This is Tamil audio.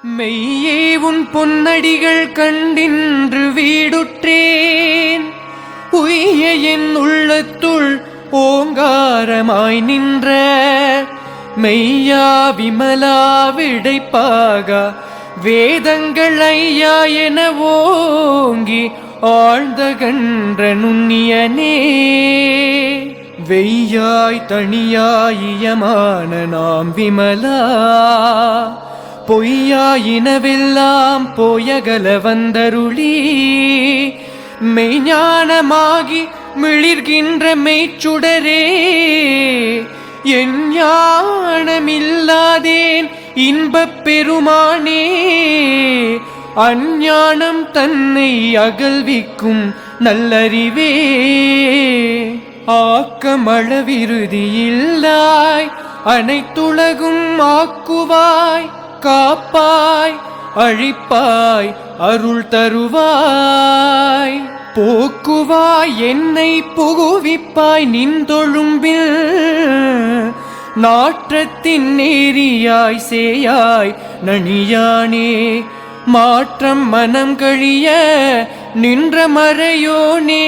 மெய்யே உன் பொன்னடிகள் கண்டின்று வீடுற்றேன். உய்ய என் உள்ளத்துள் ஓங்காரமாய் நின்ற மெய்யா விமலா விடைப்பாக வேதங்கள் ஐயா என ஓங்கி ஆழ்ந்த கன்ற நுண்ணியனே. வெய்யாய் தனியாயியமான நாம் விமலா பொய்யாயினவெல்லாம் போயகல வந்தருளி மெய்ஞானமாகி மிளிர்கின்ற மெய்ச்சுடரே. என் ஞானமில்லாதேன் இன்பப் பெருமானே, அஞ்ஞானம் தன்னை அகல்விக்கும் நல்லறிவே. ஆக்கமளவிருதியில்லாய் அனைத்துலகும் ஆக்குவாய், காப்பாய் அழிப்பாய் அருள் தருவாய், போக்குவாய் என்னை புகுவிப்பாய் நின்றொழும்பில் நாற்றத்தின் நேரியாய் சேயாய் நனியானே. மாற்றம் மனம் கழிய நின்ற மறையோனே.